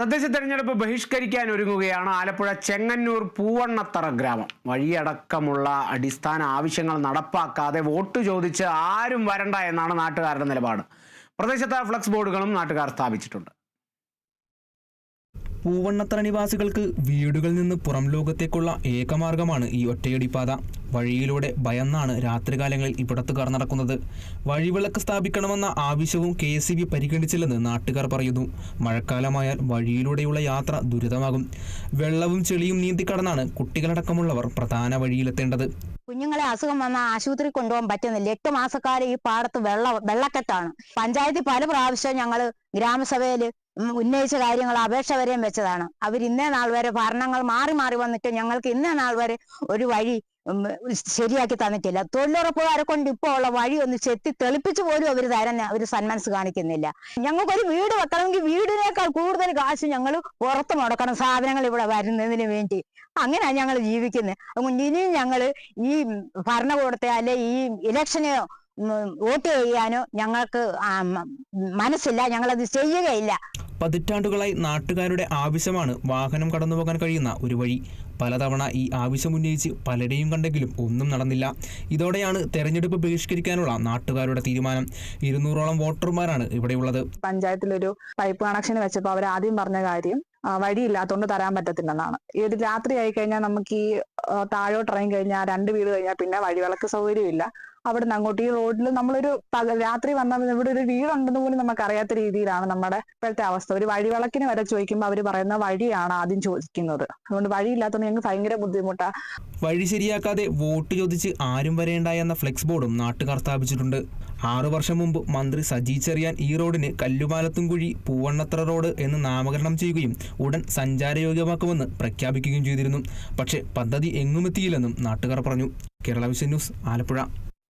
തദ്ദേശ തെരഞ്ഞെടുപ്പ് ബഹിഷ്കരിക്കാൻ ഒരുങ്ങുകയാണ് ആലപ്പുഴ ചെങ്ങന്നൂർ പൂവണ്ണത്തറ ഗ്രാമം. വഴിയടക്കമുള്ള അടിസ്ഥാന ആവശ്യങ്ങൾ നടപ്പാക്കാതെ വോട്ട് ചോദിച്ച് ആരും വരണ്ട എന്നാണ് നാട്ടുകാരുടെ നിലപാട്. പ്രദേശത്ത് ഫ്ലക്സ് ബോർഡുകളും നാട്ടുകാർ സ്ഥാപിച്ചിട്ടുണ്ട്. പൂവണ്ണത്തറ നിവാസികൾക്ക് വീടുകളിൽ നിന്ന് പുറം ലോകത്തേക്കുള്ള ഏകമാർഗമാണ് ഈ ഒറ്റയടിപ്പാത. വഴിയിലൂടെ ഭയന്നാണ് രാത്രികാലങ്ങളിൽ ഇവിടത്തുകാർ നടക്കുന്നത്. വഴിവിളക്ക് സ്ഥാപിക്കണമെന്ന ആവശ്യവും KSEB പരിഗണിച്ചില്ലെന്ന് നാട്ടുകാർ പറയുന്നു. മഴക്കാലമായാൽ വഴിയിലൂടെയുള്ള യാത്ര ദുരിതമാകും. വെള്ളവും ചെളിയും നീന്തിക്കടന്നാണ് കുട്ടികളടക്കമുള്ളവർ പ്രധാന വഴിയിലെത്തേണ്ടത്. കുഞ്ഞുങ്ങളെ അസുഖം വന്ന ആശുപത്രി കൊണ്ടുപോകാൻ പറ്റുന്നില്ല. 8 മാസക്കാലം ഈ പാടത്ത് വെള്ളക്കെട്ടാണ്. പഞ്ചായത്തിൽ പല പ്രാവശ്യം ഞങ്ങൾ ഗ്രാമസഭയിൽ ഉന്നയിച്ച കാര്യങ്ങൾ അപേക്ഷ വരെയും വെച്ചതാണ്. ഇന്നേ നാൾ വരെ ഭരണങ്ങൾ മാറി മാറി വന്നിട്ട് ഞങ്ങൾക്ക് ഇന്നേ നാൾ വരെ ഒരു വഴി ശരിയാക്കി തന്നിട്ടില്ല. തൊഴിലുറപ്പുകാരെ കൊണ്ട് ഇപ്പോൾ ഉള്ള വഴി ഒന്ന് ചെത്തി തെളിപ്പിച്ചു പോലും അവർ സന്മനസ് കാണിക്കുന്നില്ല. ഞങ്ങൾക്കൊരു വീട് വെക്കണമെങ്കിൽ വീടിനേക്കാൾ കൂടുതൽ കാശ് ഞങ്ങൾ പുറത്ത് മുടക്കണം സാധനങ്ങൾ ഇവിടെ വരുന്നതിന് വേണ്ടി. അങ്ങനെയാണ് ഞങ്ങൾ ജീവിക്കുന്നത്. ഇനിയും ഞങ്ങൾ ഈ ഭരണകൂടത്തെ അല്ലെ ഈ ഇലക്ഷന് വോട്ട് ചെയ്യാനോ ഞങ്ങൾക്ക് മനസ്സില്ല. ഞങ്ങളത് ചെയ്യുകയില്ല. പതിറ്റാണ്ടുകളായി നാട്ടുകാരുടെ ആവശ്യമാണ് വാഹനം കടന്നുപോകാൻ കഴിയുന്ന ഒരു വഴി. പലതവണ ഈ ആവശ്യം ഉന്നയിച്ച് പലരെയും കണ്ടെങ്കിലും ഒന്നും നടന്നില്ല. ഇതോടെയാണ് തെരഞ്ഞെടുപ്പ് ബഹിഷ്കരിക്കാനുള്ള നാട്ടുകാരുടെ തീരുമാനം. 200ഓളം വോട്ടർമാരാണ് ഇവിടെയുള്ളത്. പഞ്ചായത്തിലൊരു പൈപ്പ് കണക്ഷൻ വെച്ചപ്പോൾ അവർ ആദ്യം പറഞ്ഞ കാര്യം വഴിയില്ലാത്തതുകൊണ്ട് തരാൻ പറ്റത്തില്ലെന്നാണ്. ഈ ഒരു രാത്രി ആയി കഴിഞ്ഞാൽ നമുക്ക് ഈ താഴോട്ട് ഇറങ്ങി കഴിഞ്ഞാൽ 2 വീട് കഴിഞ്ഞാൽ പിന്നെ വഴിവിളക്ക് സൗകര്യമില്ല. അവിടെ നിന്ന് അങ്ങോട്ട് ഈ റോഡിൽ നമ്മളൊരു രാത്രി വന്നാൽ ഇവിടെ ഒരു വീടുണ്ടെന്ന് പോലും നമുക്ക് അറിയാത്ത രീതിയിലാണ് നമ്മുടെ ഇപ്പോഴത്തെ അവസ്ഥ. ഒരു വഴിവിളക്കിന് വരെ ചോദിക്കുമ്പോൾ അവർ പറയുന്ന വഴിയാണ് ആദ്യം ചോദിക്കുന്നത്. അതുകൊണ്ട് വഴിയില്ലാത്തതുകൊണ്ട് ഞങ്ങൾക്ക് ഭയങ്കര ബുദ്ധിമുട്ടാണ്. വഴി ശരിയാക്കാതെ വോട്ട് ചോദിച്ച് ആരും വരേണ്ട എന്ന ഫ്ലെക്സ് ബോർഡും നാട്ടുകാർ സ്ഥാപിച്ചിട്ടുണ്ട്. 6 വർഷം മുമ്പ് മന്ത്രി സജി ചെറിയാൻ ഈ റോഡിന് കല്ലുപാലത്തുംകുഴി പൂവണ്ണത്തറ റോഡ് എന്ന് നാമകരണം ചെയ്യുകയും ഉടൻ സഞ്ചാരയോഗ്യമാക്കുമെന്ന് പ്രഖ്യാപിക്കുകയും ചെയ്തിരുന്നു. പക്ഷേ പദ്ധതി എങ്ങുമെത്തിയില്ലെന്നും നാട്ടുകാർ പറഞ്ഞു. Kerala vision news, Alappuzha.